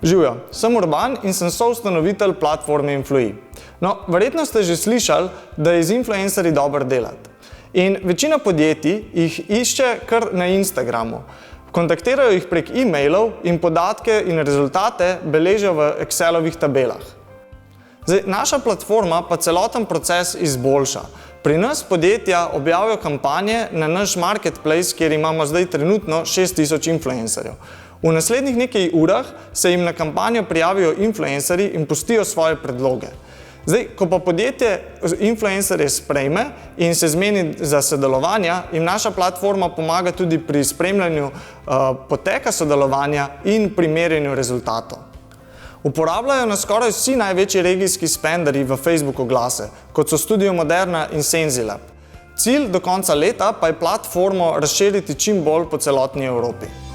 Živjo, sem Urban in sem soustanovitelj platforme Influji. No, verjetno ste že slišali, da je z influencerji dobro delati. In večina podjetij jih išče kar na Instagramu. Kontaktirajo jih prek e-mailov in podatke in rezultate beležijo v Excelovih tabelah. Zdaj, naša platforma pa celoten proces izboljša. Pri nas podjetja objavijo kampanje na naš marketplace, kjer imamo zdaj trenutno 6000 influencerjev. V naslednjih nekaj urah se jim na kampanjo prijavijo influencerji in pustijo svoje predloge. Zdaj, ko pa podjetje influencerje sprejme in se zmeni za sodelovanja, jim naša platforma pomaga tudi pri spremljanju poteka sodelovanja in pri merjenju rezultatov. Uporabljajo nas skoraj vsi največji regijski spenderji v Facebook oglase, kot so Studio Moderna in Senzilab. Cilj do konca leta pa je platformo razširiti čim bolj po celotni Evropi.